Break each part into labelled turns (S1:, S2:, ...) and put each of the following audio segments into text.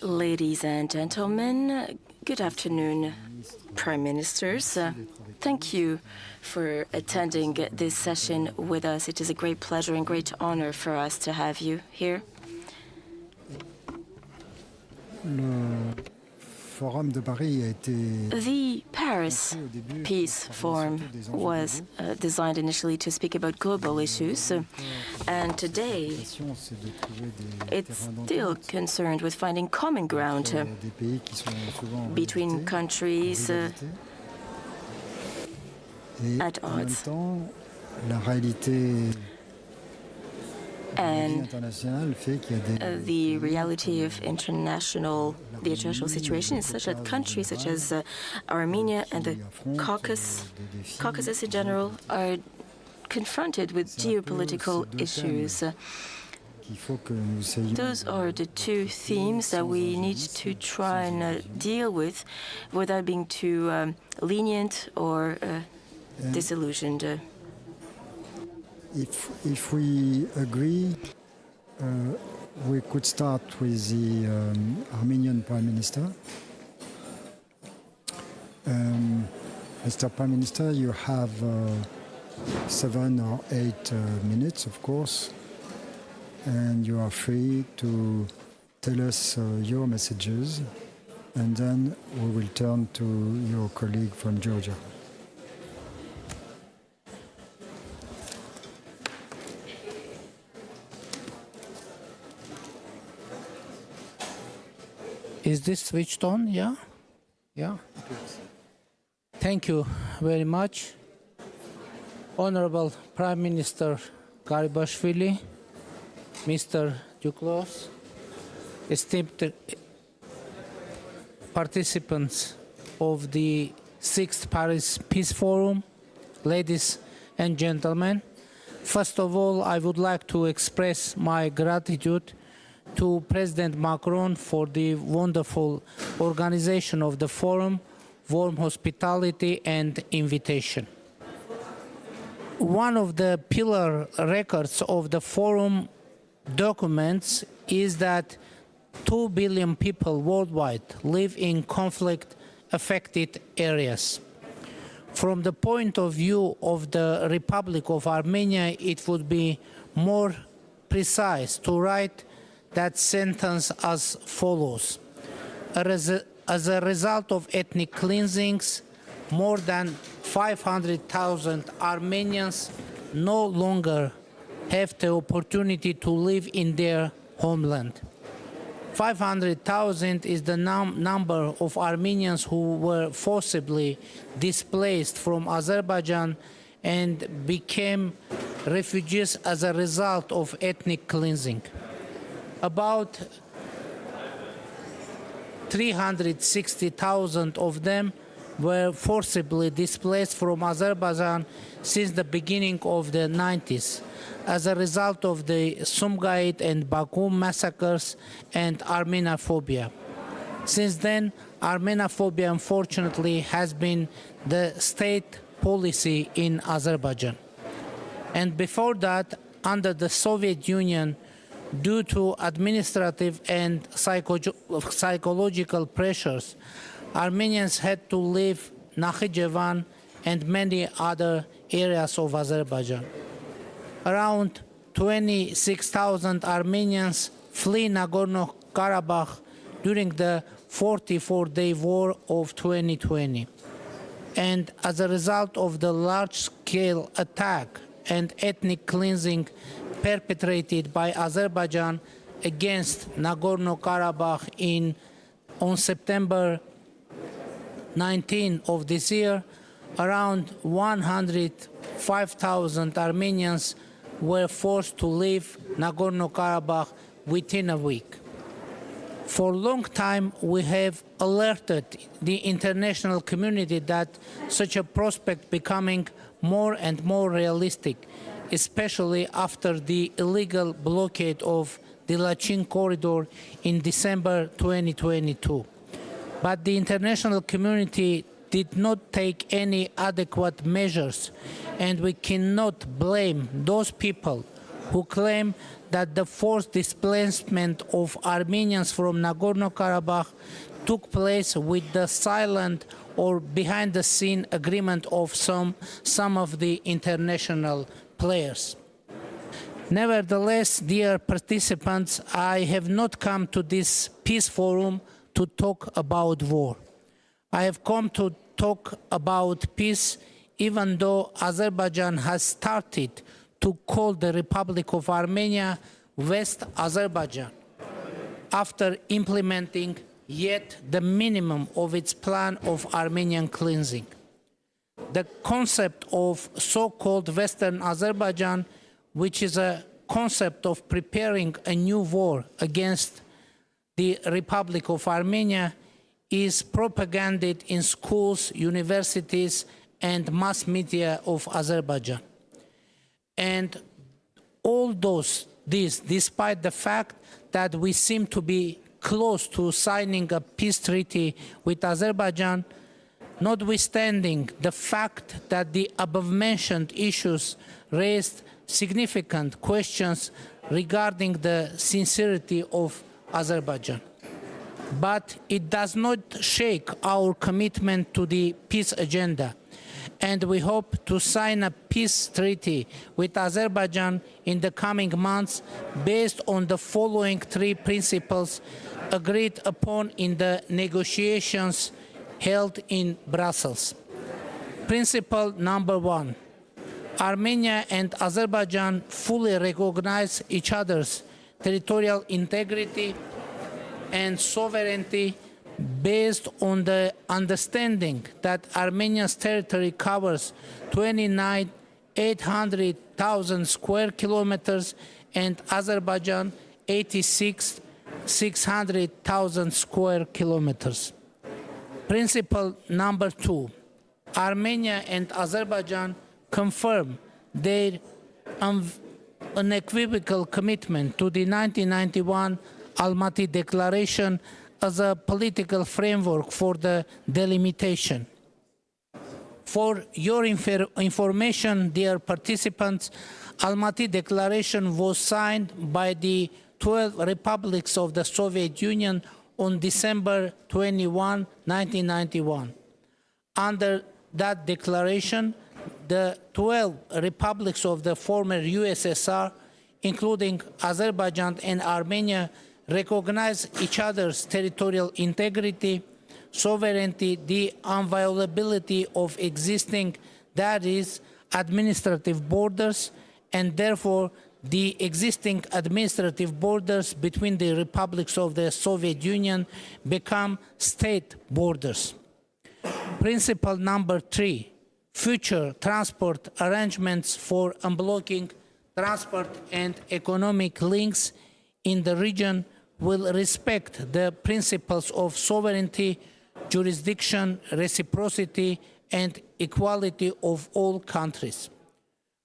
S1: Ladies and gentlemen, good afternoon, Prime Ministers. Thank you for attending this session with us. It is a great pleasure and great honor for us to have you here. The Paris Peace Forum was designed initially to speak about global issues, and today it's still concerned with finding common ground between countries at odds. And the reality of the international situation is such that countries such as Armenia and the Caucasus in general are confronted with geopolitical issues. Those are the two themes that we need to try and deal with without being too lenient or disillusioned.
S2: If we agree, we could start with the Armenian Prime Minister. Mr. Prime Minister, you have 7 or 8 minutes, of course, and you are free to tell us your messages, and then we will turn to your colleague from Georgia.
S3: Is this switched on? Yeah? Yeah? Thank you very much. Honorable Prime Minister Garibashvili, Mr. Duclos, esteemed participants of the 6th Paris Peace Forum, ladies and gentlemen, first of all, I would like to express my gratitude to President Macron for the wonderful organization of the forum, warm hospitality and invitation. One of the pillar records of the forum documents is that 2 billion people worldwide live in conflict-affected areas. From the point of view of the Republic of Armenia, it would be more precise to write that sentence as follows. As a result of ethnic cleansings, more than 500,000 Armenians no longer have the opportunity to live in their homeland. 500,000 is the number of Armenians who were forcibly displaced from Azerbaijan and became refugees as a result of ethnic cleansing. About 360,000 of them were forcibly displaced from Azerbaijan since the beginning of the 90s as a result of the Sumgait and Baku massacres and Armenophobia. Since then, Armenophobia, unfortunately, has been the state policy in Azerbaijan. And before that, under the Soviet Union, due to administrative and psychological pressures, Armenians had to leave Nakhichevan and many other areas of Azerbaijan. Around 26,000 Armenians flee Nagorno-Karabakh during the 44-day war of 2020. And as a result of the large-scale attack and ethnic cleansing perpetrated by Azerbaijan against Nagorno-Karabakh on September 19 of this year, around 105,000 Armenians were forced to leave Nagorno-Karabakh within a week. For a long time, we have alerted the international community that such a prospect becoming more and more realistic, especially after the illegal blockade of the Lachin corridor in December 2022. But the international community did not take any adequate measures, and we cannot blame those people who claim that the forced displacement of Armenians from Nagorno-Karabakh took place with the silent or behind-the-scene agreement of some of the international players. Nevertheless, dear participants, I have not come to this peace forum to talk about war. I have come to talk about peace, even though Azerbaijan has started to call the Republic of Armenia West Azerbaijan, after implementing yet the minimum of its plan of Armenian cleansing. The concept of so-called Western Azerbaijan, which is a concept of preparing a new war against the Republic of Armenia, is propaganded in schools, universities, and mass media of Azerbaijan. And all this, despite the fact that we seem to be close to signing a peace treaty with Azerbaijan, notwithstanding the fact that the above-mentioned issues raised significant questions regarding the sincerity of Azerbaijan. But it does not shake our commitment to the peace agenda, and we hope to sign a peace treaty with Azerbaijan in the coming months based on the following three principles agreed upon in the negotiations held in Brussels. Principle number 1. Armenia and Azerbaijan fully recognize each other's territorial integrity and sovereignty based on the understanding that Armenia's territory covers 29,800,000 square kilometers and Azerbaijan 86,600,000 square kilometers. Principle number 2. Armenia and Azerbaijan confirm their unequivocal commitment to the 1991 Almaty Declaration as a political framework for the delimitation. For your information, dear participants, Almaty Declaration was signed by the 12 republics of the Soviet Union on December 21, 1991. Under that declaration, the 12 republics of the former USSR, including Azerbaijan and Armenia, recognize each other's territorial integrity, sovereignty, the inviolability of existing, that is, administrative borders, and therefore the existing administrative borders between the republics of the Soviet Union become state borders. Principle number 3. Future transport arrangements for unblocking transport and economic links in the region will respect the principles of sovereignty, jurisdiction, reciprocity, and equality of all countries.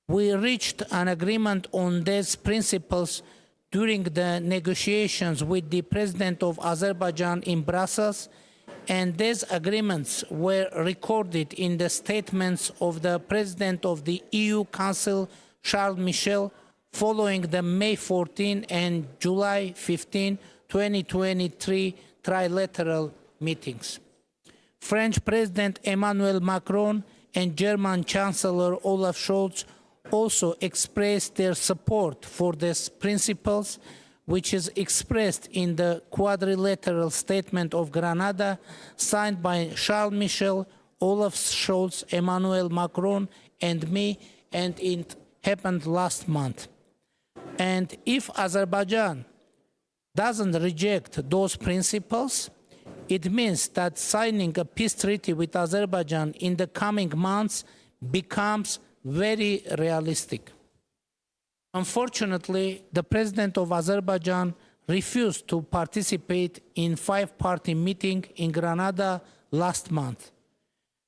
S3: We reached an agreement on these principles during the negotiations with the President of Azerbaijan in Brussels, and these agreements were recorded in the statements of the President of the EU Council, Charles Michel, following the May 14 and July 15, 2023 trilateral meetings. French President Emmanuel Macron and German Chancellor Olaf Scholz also expressed their support for these principles, which is expressed in the quadrilateral statement of Granada signed by Charles Michel, Olaf Scholz, Emmanuel Macron, and me, and it happened last month. And if Azerbaijan doesn't reject those principles, it means that signing a peace treaty with Azerbaijan in the coming months becomes very realistic. Unfortunately, the President of Azerbaijan refused to participate in five-party meeting in Granada last month.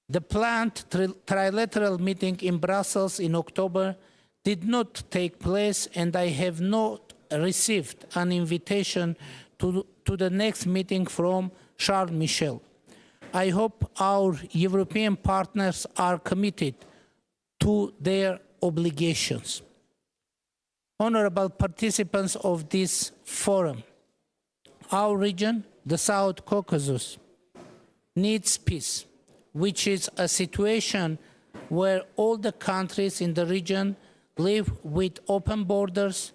S3: The planned trilateral meeting in Brussels in October did not take place, and I have not received an invitation to the next meeting from Charles Michel. I hope our European partners are committed to their obligations. Honorable participants of this forum, our region, the South Caucasus, needs peace, which is a situation where all the countries in the region live with open borders,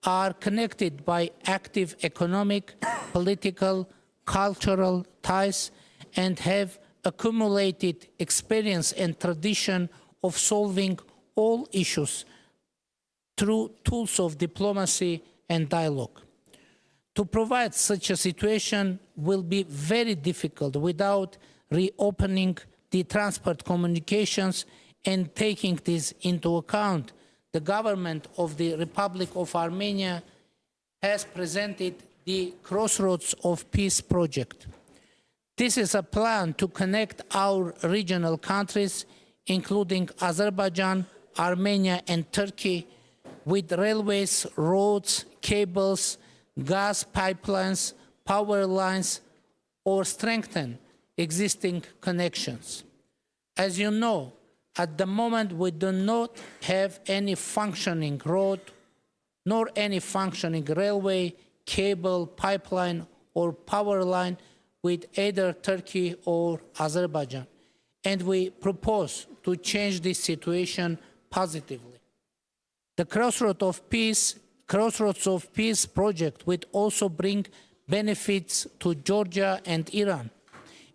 S3: are connected by active economic, political, cultural ties, and have accumulated experience and tradition of solving all issues through tools of diplomacy and dialogue. To provide such a situation will be very difficult without reopening the transport communications and taking this into account. The government of the Republic of Armenia has presented the Crossroads of Peace project. This is a plan to connect our regional countries, including Azerbaijan, Armenia, and Turkey, with railways, roads, cables, gas pipelines, power lines, or strengthen existing connections. As you know, at the moment we do not have any functioning road, nor any functioning railway, cable, pipeline, or power line with either Turkey or Azerbaijan. And we propose to change this situation positively. The Crossroads of Peace project would also bring benefits to Georgia and Iran,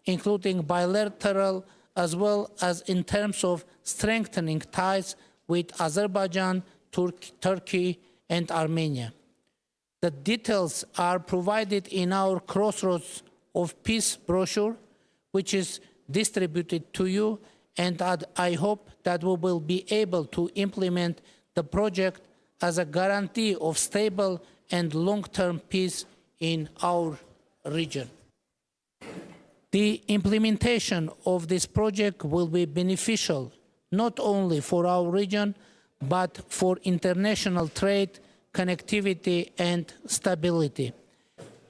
S3: including bilateral as well as in terms of strengthening ties with Azerbaijan, Turkey, and Armenia. The details are provided in our Crossroads of Peace brochure, which is distributed to you, and I hope that we will be able to implement the project as a guarantee of stable and long-term peace in our region. The implementation of this project will be beneficial not only for our region, but for international trade, connectivity, and stability.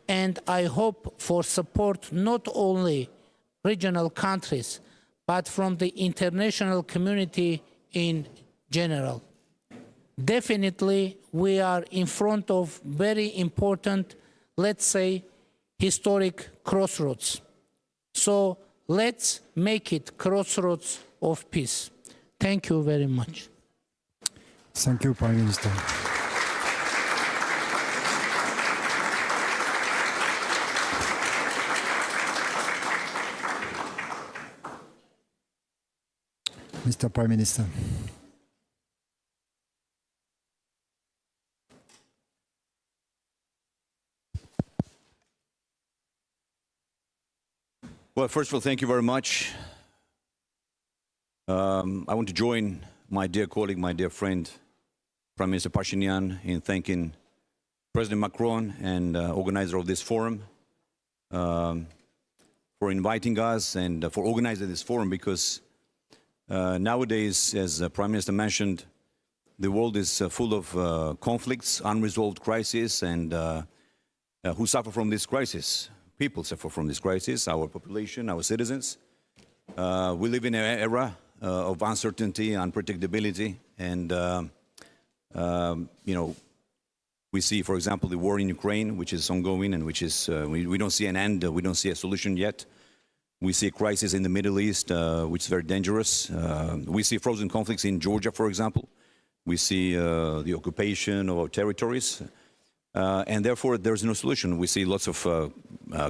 S3: And I hope for support not only regional countries, but from the international community in general. Definitely, we are in front of very important, let's say, historic crossroads. So let's make it crossroads of peace. Thank you very much.
S2: Thank you, Prime Minister. Mr. Prime Minister.
S4: Well, first of all, thank you very much. I want to join my dear colleague, my dear friend, Prime Minister Phashinian, in thanking President Macron and organizer of this forum for inviting us and for organizing this forum, because nowadays, as Prime Minister mentioned, the world is full of conflicts, unresolved crises, and who suffer from this crisis? People suffer from this crisis, our population, our citizens. We live in an era of uncertainty, unpredictability, and you know, we see, for example, the war in Ukraine, which is ongoing and which is we don't see an end, we don't see a solution yet. We see a crisis in the Middle East, which is very dangerous. We see frozen conflicts in Georgia, for example. We see the occupation of our territories. And therefore, there's no solution. We see lots of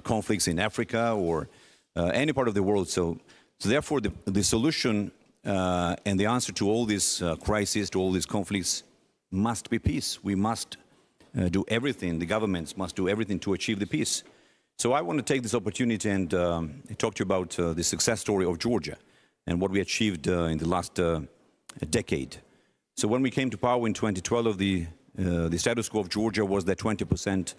S4: conflicts in Africa or any part of the world. So therefore, the solution and the answer to all these crises, to all these conflicts, must be peace. We must do everything, the governments must do everything to achieve the peace. So I want to take this opportunity and talk to you about the success story of Georgia and what we achieved in the last decade. So when we came to power in 2012, the status quo of Georgia was that 20%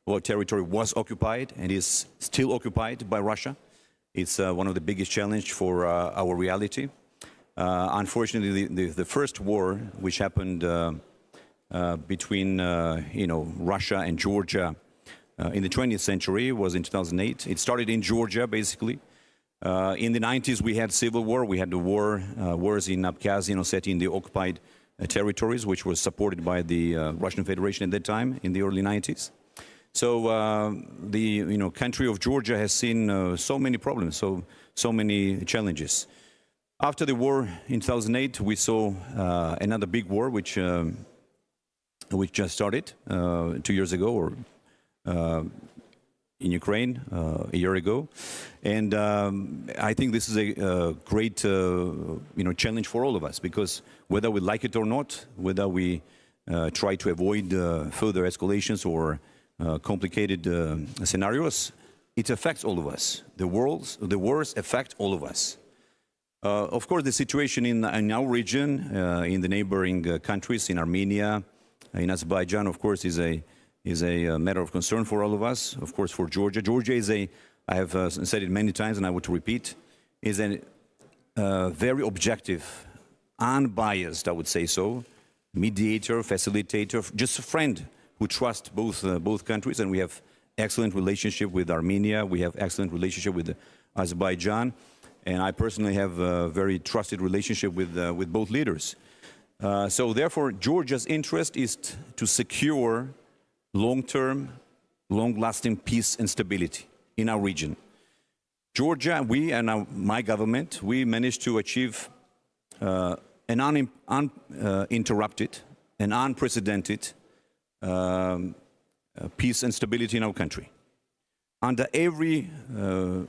S4: of our territory was occupied and is still occupied by Russia. It's one of the biggest challenges for our reality. Unfortunately, the first war, which happened between Russia and Georgia in the 20th century, was in 2008. It started in Georgia, basically. In the 90s, we had civil war. We had the wars in Abkhazia and Ossetia, in the occupied territories, which was supported by the Russian Federation at that time in the early 90s. So the country of Georgia has seen so many problems, so many challenges. After the war in 2008, we saw another big war, which just started 2 years ago, or in Ukraine a year ago, and I think this is a great challenge for all of us, because whether we like it or not, whether we try to avoid further escalations or complicated scenarios, it affects all of us. The wars affect all of us. Of course, the situation in our region, in the neighboring countries, in Armenia, in Azerbaijan, of course, is a matter of concern for all of us. Of course, for Georgia. Georgia is I have said it many times, and I want to repeat, is a very objective, unbiased, I would say so, mediator, facilitator, just a friend who trusts both countries, and we have excellent relationship with Armenia. We have excellent relationship with Azerbaijan. And I personally have a very trusted relationship with both leaders. So therefore, Georgia's interest is to secure long-term, long-lasting peace and stability in our region. Georgia, we and my government, we managed to achieve an uninterrupted and unprecedented peace and stability in our country. Under every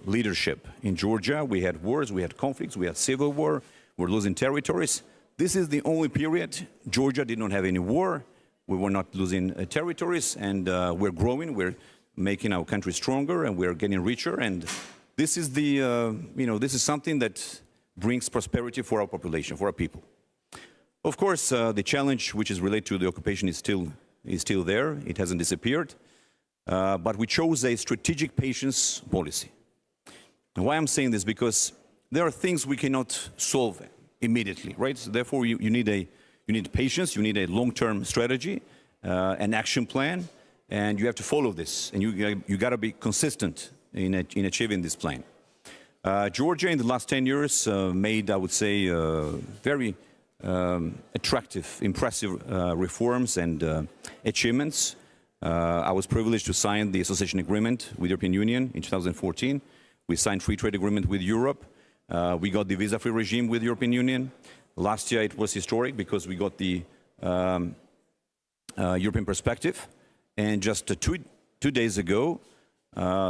S4: leadership in Georgia, we had wars, we had conflicts, we had civil war, we're losing territories. This is the only period Georgia did not have any war. We were not losing territories, and we're growing. We're making our country stronger, and we're getting richer. And this is this is something that brings prosperity for our population, for our people. Of course, the challenge which is related to the occupation is still there. It hasn't disappeared. But we chose a strategic patience policy. And why I'm saying this? Because there are things we cannot solve immediately, right? So therefore, you need patience, you need a long-term strategy, an action plan, and you have to follow this. And you got to be consistent in achieving this plan. Georgia, in the last 10 years, made, I would say, very attractive, impressive reforms and achievements. I was privileged to sign the association agreement with the European Union in 2014. We signed free trade agreement with Europe. We got the visa-free regime with the European Union. Last year it was historic because we got the European perspective. And just two days ago,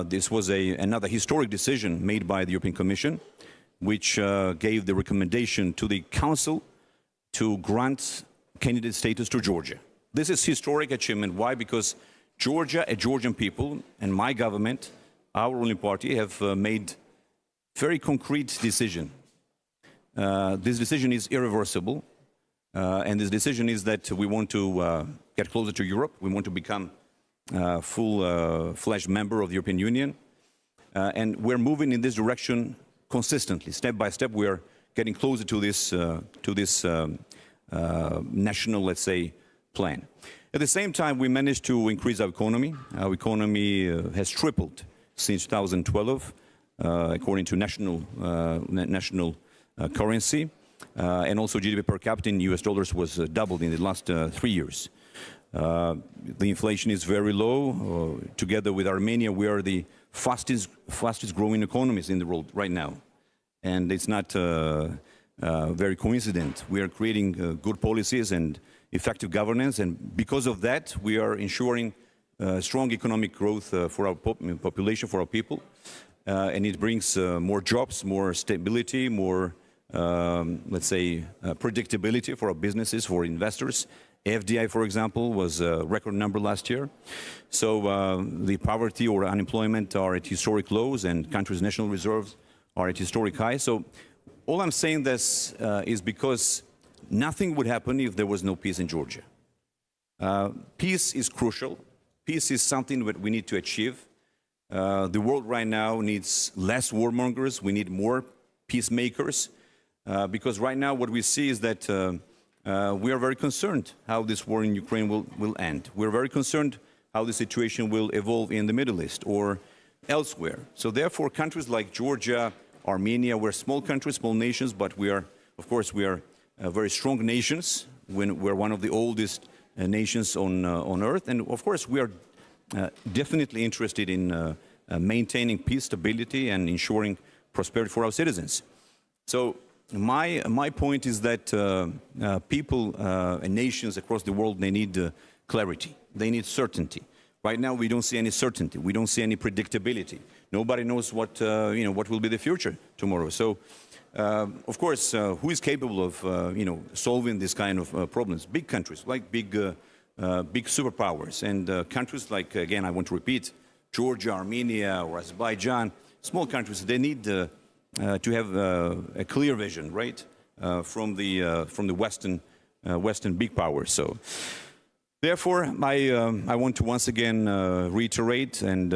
S4: this was another historic decision made by the European Commission, which gave the recommendation to the Council to grant candidate status to Georgia. This is historic achievement. Why? Because Georgia, Georgian people, and my government, our ruling party, have made very concrete decision. This decision is irreversible, and this decision is that we want to get closer to Europe. We want to become a full-fledged member of the European Union, and we're moving in this direction consistently, step by step. We are getting closer to this national, let's say, plan. At the same time, we managed to increase our economy. Our economy has tripled since 2012, according to national currency, and also GDP per capita in US dollars was doubled in the last 3 years. The inflation is very low. Together with Armenia, we are the fastest growing economies in the world right now, and it's not very coincident. We are creating good policies and effective governance, and because of that, we are ensuring strong economic growth for our population, for our people, and it brings more jobs, more stability, more, let's say, predictability for our businesses, for investors. FDI, for example, was a record number last year. So the poverty or unemployment are at historic lows, and countries' national reserves are at historic highs. So all I'm saying this is because nothing would happen if there was no peace in Georgia. Peace is crucial. Peace is something that we need to achieve. The world right now needs less warmongers. We need more peacemakers. Because right now what we see is that we are very concerned how this war in Ukraine will end. We're very concerned how the situation will evolve in the Middle East or elsewhere. So therefore, countries like Georgia, Armenia, we're small countries, small nations, but we are, of course, we are very strong nations We're one of the oldest nations on earth. And of course, we are definitely interested in maintaining peace, stability, and ensuring prosperity for our citizens. So my point is that people and nations across the world, they need clarity. They need certainty. Right now, we don't see any certainty. We don't see any predictability. Nobody knows what will be the future tomorrow. So, of course, who is capable of solving this kind of problems? Big countries, like big superpowers, and countries like, again, I want to repeat, Georgia, Armenia, or Azerbaijan, small countries. They need to have a clear vision, right, from the Western big powers. So. Therefore, I want to once again reiterate and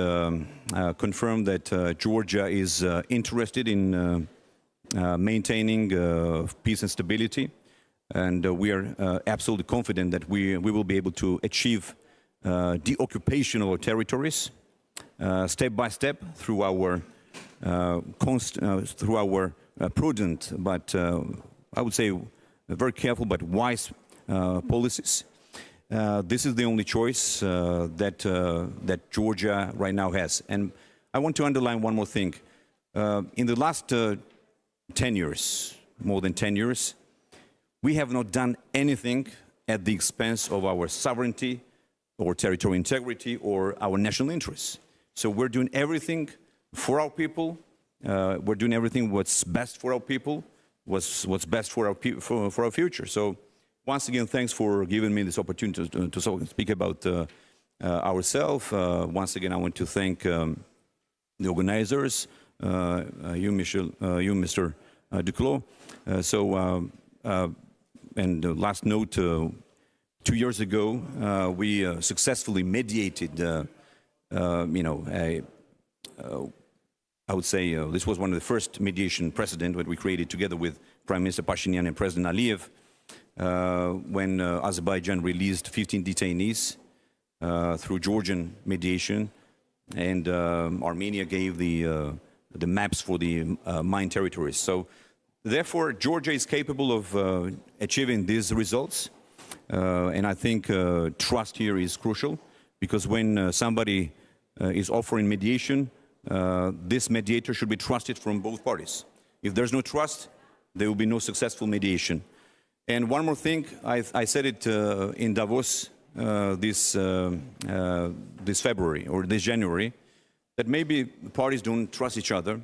S4: confirm that Georgia is interested in maintaining peace and stability, and we are absolutely confident that we will be able to achieve the occupation of our territories step by step through our prudent, but I would say very careful but wise policies. This is the only choice that Georgia right now has. And I want to underline one more thing. In the last 10 years, more than 10 years, we have not done anything at the expense of our sovereignty or territorial integrity or our national interests. So we're doing everything for our people. We're doing everything what's best for our people, what's best for our future. So. Once again, thanks for giving me this opportunity to speak about ourselves. Once again, I want to thank the organizers, you, Michel, you, Mr. Duclos. And last note, 2 years ago, we successfully mediated, I would say this was one of the first mediation precedent that we created together with Prime Minister Phashinyan and President Aliyev. When Azerbaijan released 15 detainees through Georgian mediation, and Armenia gave the maps for the mine territories. So, therefore, Georgia is capable of achieving these results, and I think trust here is crucial, because when somebody is offering mediation, this mediator should be trusted from both parties. If there's no trust, there will be no successful mediation. And one more thing, I said it in Davos this February or this January, that maybe parties don't trust each other,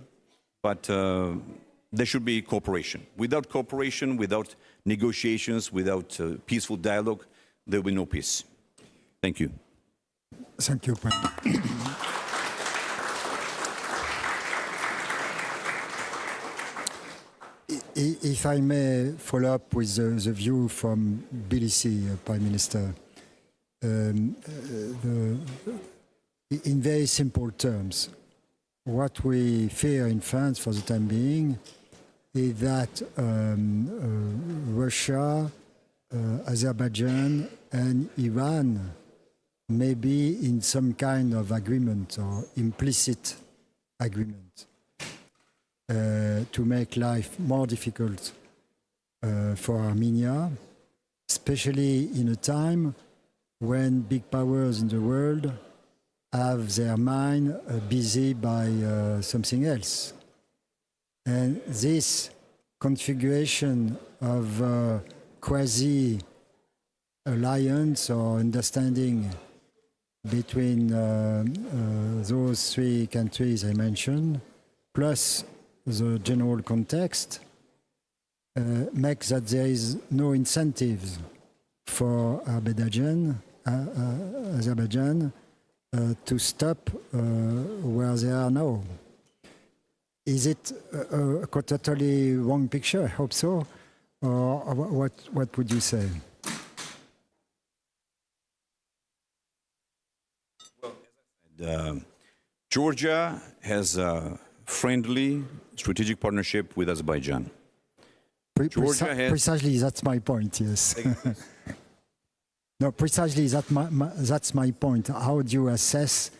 S4: but there should be cooperation. Without cooperation, without negotiations, without peaceful dialogue, there will be no peace. Thank you.
S2: Thank you. If I may follow up with the view from Tbilisi, Prime Minister, in very simple terms, what we fear in France for the time being is that Russia, Azerbaijan, and Iran may be in some kind of agreement or implicit agreement. To make life more difficult for Armenia, especially in a time when big powers in the world have their mind busy by something else. And this configuration of quasi-alliance or understanding between those three countries I mentioned, plus the general context, makes that there is no incentive for Azerbaijan to stop where they are now. Is it a totally wrong picture? I hope so. Or what would you say?
S4: Well, Georgia has a friendly strategic partnership with Azerbaijan.
S2: Precisely, that's my point, yes. No, precisely, that's my point. How do you assess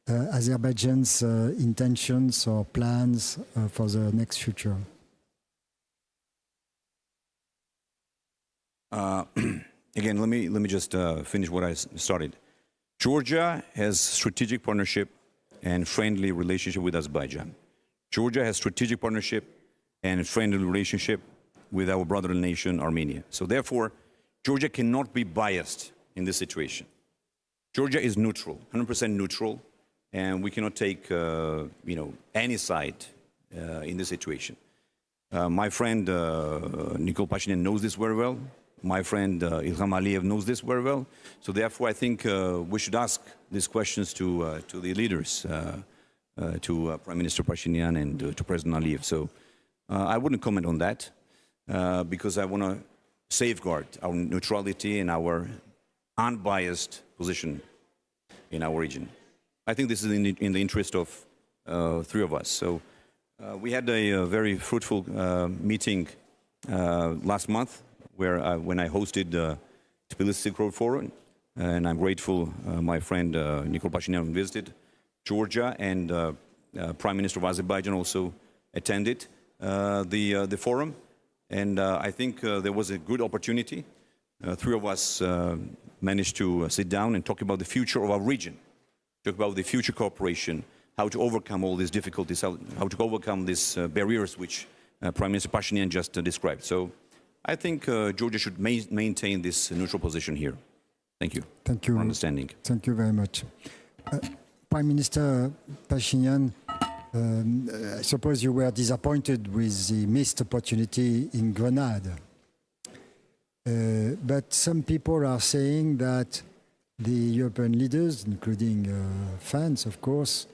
S2: Azerbaijan's intentions or plans for the next future?
S4: Again, let me just finish what I started. Georgia has strategic partnership and friendly relationship with Azerbaijan. Georgia has strategic partnership and friendly relationship with our brother nation, Armenia. So therefore, Georgia cannot be biased in this situation. Georgia is neutral, 100% neutral, and we cannot take any side in this situation. My friend Nikol Pashinyan knows this very well. My friend Ilham Aliyev knows this very well. So therefore, I think we should ask these questions to the leaders, to Prime Minister Pashinyan and to President Aliyev. So I wouldn't comment on that because I want to safeguard our neutrality and our unbiased position in our region. I think this is in the interest of three of us. So we had a very fruitful meeting last month when I hosted the Tbilisi Silk Road Forum, and I'm grateful my friend Nikol Pashinyan visited Georgia, and Prime Minister of Azerbaijan also attended the forum, and I think there was a good opportunity. Three of us managed to sit down and talk about the future of our region, talk about the future cooperation, how to overcome all these difficulties, how to overcome these barriers which Prime Minister Pashinyan just described. So I think Georgia should maintain this neutral position here. Thank you.
S2: Thank you
S4: for understanding.
S2: Thank you very much. Prime Minister Pashinyan, I suppose you were disappointed with the missed opportunity in Grenada. But some people are saying that the European leaders, including France, of course,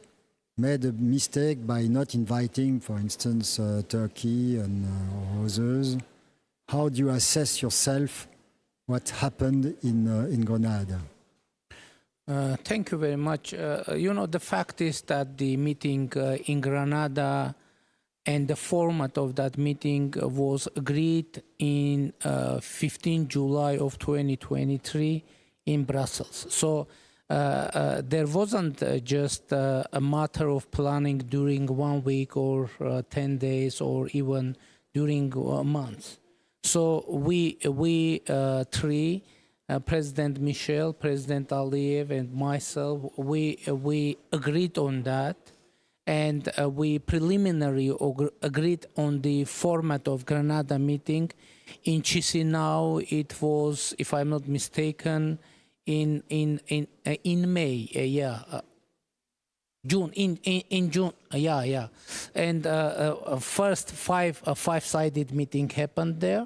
S2: made a mistake by not inviting, for instance, Turkey and others. How do you assess yourself what happened in Grenada?
S3: Thank you very much. The fact is that the meeting in Grenada and the format of that meeting was agreed in 15 July of 2023 in Brussels. So there wasn't just a matter of planning during 1 week or 10 days or even during months. So we three, President Michel, President Aliyev, and myself, we agreed on that, and we preliminarily agreed on the format of Grenada meeting. In Chisinau, it was, if I'm not mistaken, in May, June, in June, and first five-sided meeting happened there,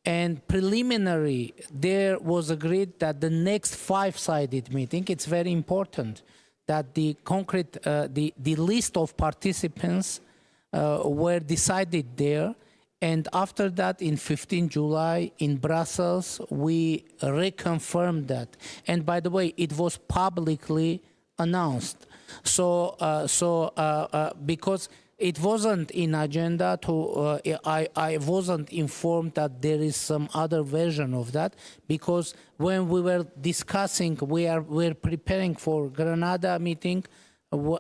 S3: and preliminary there was agreed that the next five-sided meeting, it's very important that the concrete, the list of participants were decided there, and after that in 15 July in Brussels, we reconfirmed that, and by the way, it was publicly announced. So because it wasn't in agenda, I wasn't informed that there is some other version of that, because when we were discussing, we're preparing for Grenada meeting,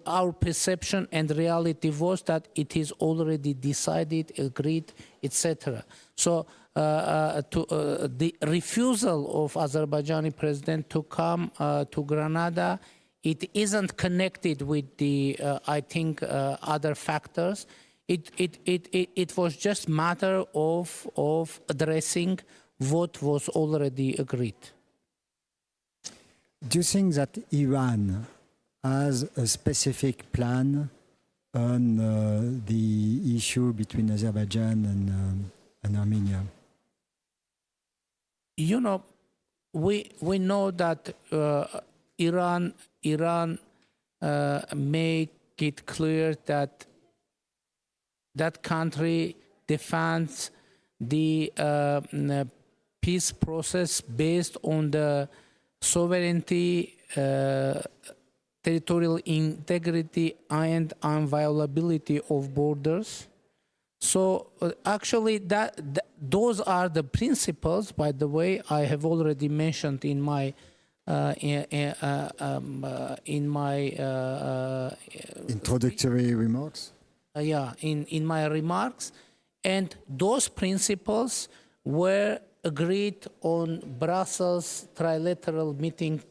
S3: our perception and reality was that it is already decided, agreed, etc. So the refusal of Azerbaijani president to come to Grenada, it isn't connected with the, I think, other factors. It was just matter of addressing what was already agreed.
S2: Do you think that Iran has a specific plan on the issue between Azerbaijan and Armenia?
S3: We know that Iran make it clear that that country defends the peace process based on the sovereignty, territorial integrity, and inviolability of borders. So actually, those are the principles. By the way, I have already mentioned in my
S2: introductory remarks.
S3: In my remarks, and those principles were agreed on Brussels trilateral meeting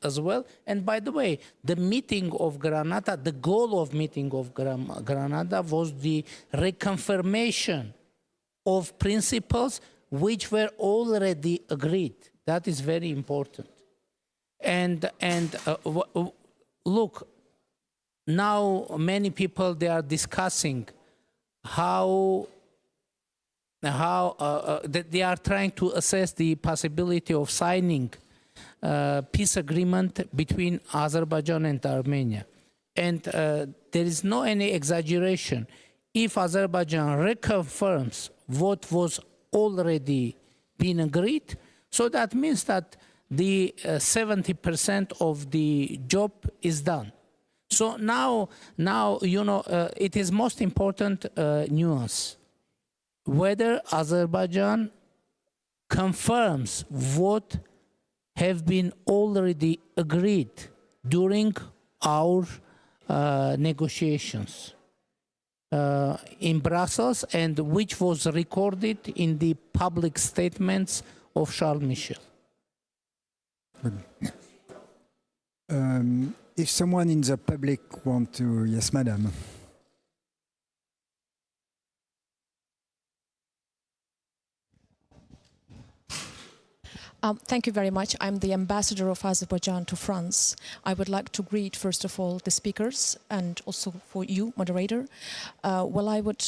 S3: as well. And by the way, the meeting of Granada, the goal of meeting of Granada was the reconfirmation of principles which were already agreed. That is very important. And look, now many people, they are discussing how they are trying to assess the possibility of signing peace agreement between Azerbaijan and Armenia. And there is no any exaggeration. If Azerbaijan reconfirms what was already been agreed, so that means that the 70% of the job is done. So now you know, it is most important nuance whether Azerbaijan confirms what have been already agreed during our negotiations in Brussels, and which was recorded in the public statements of Charles Michel.
S2: If someone in the public wants to... Yes, madam.
S5: Thank you very much. I'm the ambassador of Azerbaijan to France. I would like to greet, first of all, the speakers and also for you, moderator. Well, I would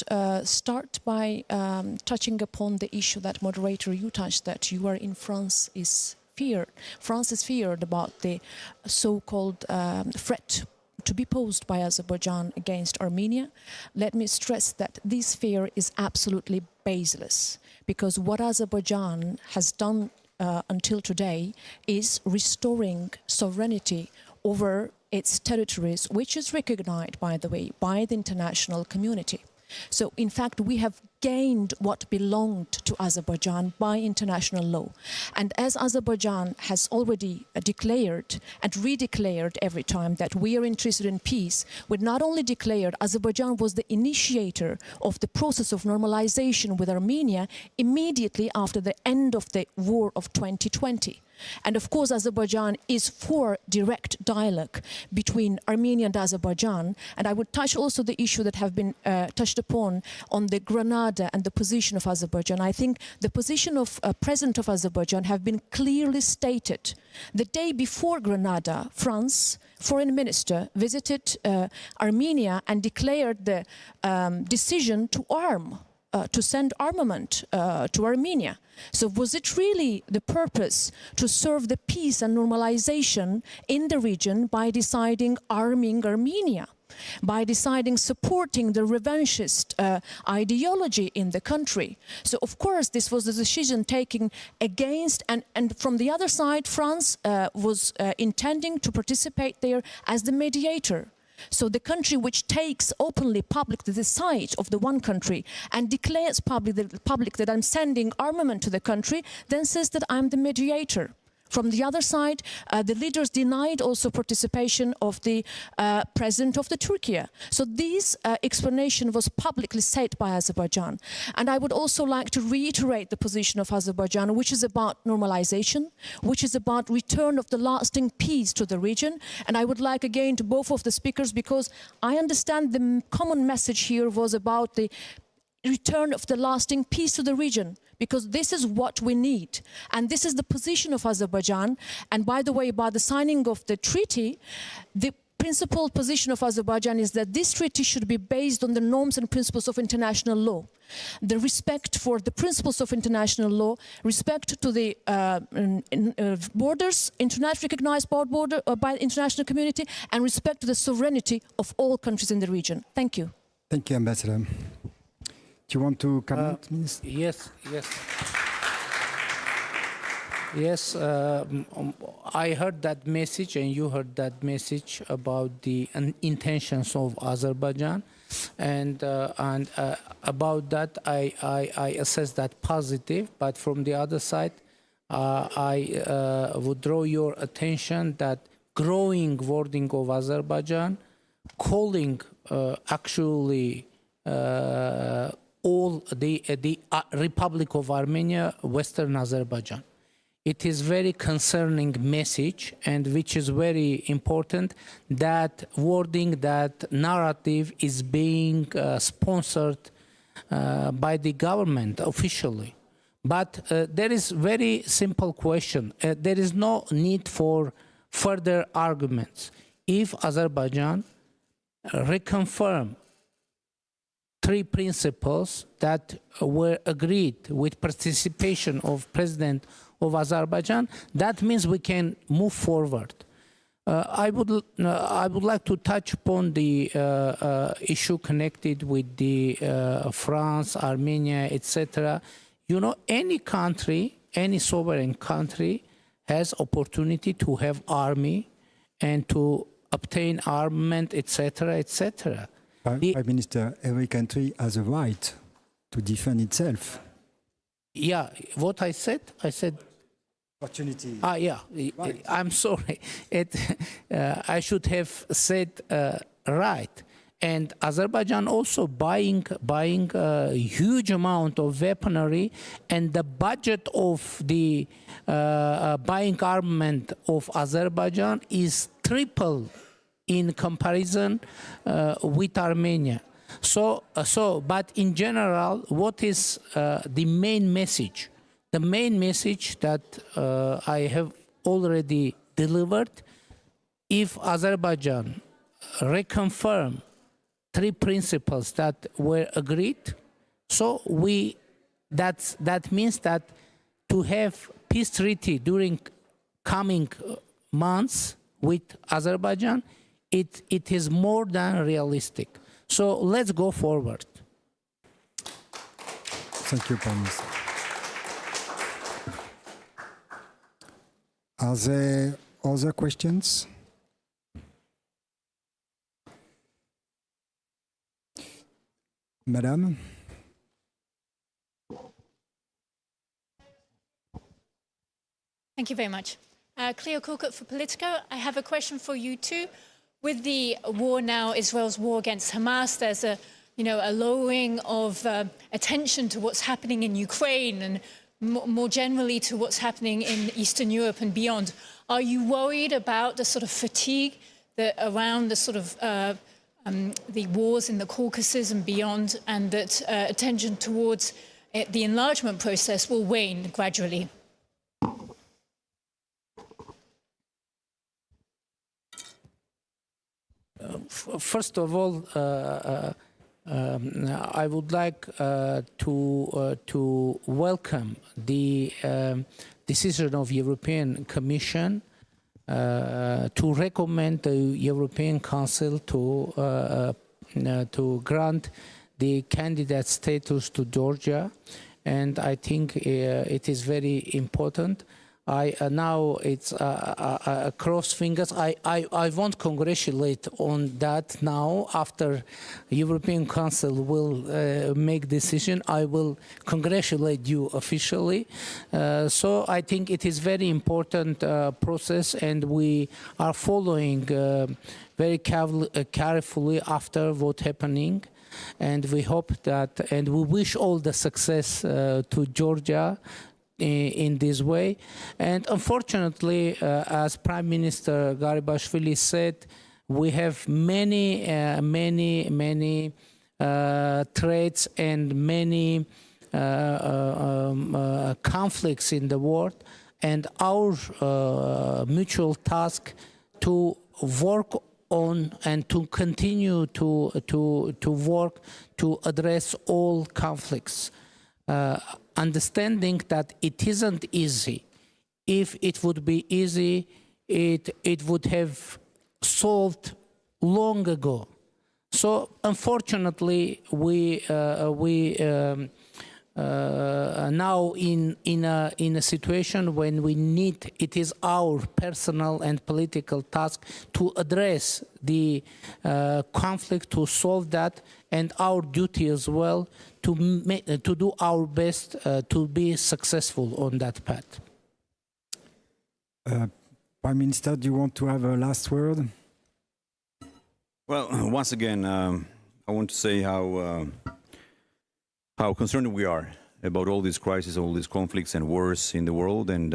S5: start by touching upon the issue that, moderator, you touched, that you are in France is feared. France is feared about the so-called threat to be posed by Azerbaijan against Armenia. Let me stress that this fear is absolutely baseless, because what Azerbaijan has done until today is restoring sovereignty over its territories, which is recognized, by the way, by the international community. So, in fact, we have gained what belonged to Azerbaijan by international law. And as Azerbaijan has already declared and redeclared every time that we are interested in peace, we not only declared Azerbaijan was the initiator of the process of normalization with Armenia immediately after the end of the war of 2020. And of course, Azerbaijan is for direct dialogue between Armenia and Azerbaijan. And I would touch also the issue that have been touched upon on the Granada and the position of Azerbaijan. I think the position of President of Azerbaijan have been clearly stated. The day before Granada, France foreign minister visited Armenia and declared the decision to arm, to send armament to Armenia. So was it really the purpose to serve the peace and normalization in the region by deciding arming Armenia, by deciding supporting the revanchist ideology in the country? So of course this was a decision taken against, and from the other side France was intending to participate there as the mediator. So the country which takes openly, publicly the side of the one country and declares public that I'm sending armament to the country, then says that I'm the mediator. From the other side, the leaders denied also participation of the president of the Turkey. So this explanation was publicly said by Azerbaijan. And I would also like to reiterate the position of Azerbaijan, which is about normalization, which is about return of the lasting peace to the region. And I would like again to both of the speakers, because I understand the common message here was about the return of the lasting peace to the region, because this is what we need. And this is the position of Azerbaijan. And by the way, by the signing of the treaty, the principal position of Azerbaijan is that this treaty should be based on the norms and principles of international law. The respect for the principles of international law, respect to the borders, internationally recognized border by the international community, and respect to the sovereignty of all countries in the region. Thank you.
S2: Thank you, Ambassador. Do you want to comment, Minister?
S3: Yes. Yes, I heard that message, and you heard that message about the intentions of Azerbaijan, and about that I assess that positive. But from the other side, I would draw your attention that growing wording of Azerbaijan, calling actually all the Republic of Armenia, Western Azerbaijan. It is very concerning message, and which is very important, that wording, that narrative is being sponsored by the government officially. But there is very simple question. There is no need for further arguments. If Azerbaijan reconfirm 3 principles that were agreed with participation of President of Azerbaijan, that means we can move forward. I would like to touch upon the issue connected with the France, Armenia, etc. You know, any country, any sovereign country has opportunity to have army and to obtain armament, etc., etc.
S2: Prime Minister, every country has a right to defend itself.
S3: Yeah, what I said
S2: Opportunity.
S3: Yeah, right. I'm sorry. I should have said right. And Azerbaijan also buying a huge amount of weaponry, and the budget of the buying armament of Azerbaijan is triple in comparison with Armenia. But in general, what is the main message? The main message that I have already delivered: if Azerbaijan reconfirm 3 principles that were agreed, so that means that to have peace treaty during coming months with Azerbaijan, it is more than realistic. So let's go forward.
S2: Thank you, Prime Minister. Are there other questions? Madame?
S6: Thank you very much. Cleo Corcutt for Politico. I have a question for you too. With the war now, Israel's war against Hamas, there's a lowering of attention to what's happening in Ukraine and more generally to what's happening in Eastern Europe and beyond. Are you worried about the sort of fatigue around the sort of the wars in the Caucasus and beyond, and that attention towards the enlargement process will wane gradually?
S3: First of all, I would like to welcome the decision of European Commission to recommend the European Council to grant the candidate status to Georgia, and I think it is very important. Now it's cross fingers. I won't congratulate on that now. After European Council will make decision, I will congratulate you officially. So I think it is very important process, and we are following very carefully after what happening. And we hope that, and we wish all the success to Georgia in this way. And unfortunately, as Prime Minister Garibashvili said, we have many threats and many conflicts in the world, and our mutual task to work on and to continue to work to address all conflicts. Understanding that it isn't easy. If it would be easy, it would have solved long ago. So unfortunately, we now in a situation when we need, it is our personal and political task to address the conflict, to solve that, and our duty as well to do our best to be successful on that path.
S2: Prime Minister, do you want to have a last word?
S4: Well, once again, I want to say how how concerned we are about all these crises, all these conflicts and wars in the world. And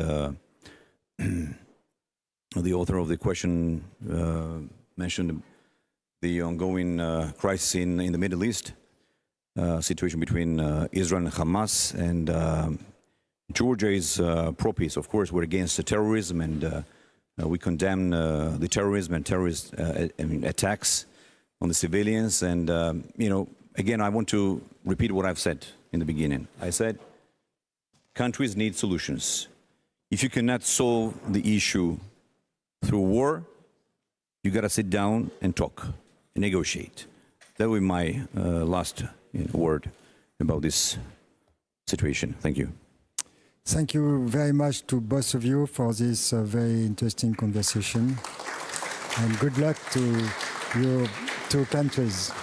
S4: the author of the question mentioned the ongoing crisis in the Middle East, situation between Israel and Hamas. And Georgia is pro-peace. Of course, we're against the terrorism, and we condemn the terrorism and terrorist attacks on the civilians. And, again, I want to repeat what I've said in the beginning. I said countries need solutions. If you cannot solve the issue through war, you got to sit down and talk and negotiate. That will be my last word about this situation. Thank you.
S2: Thank you very much to both of you for this very interesting conversation. And good luck to your two countries.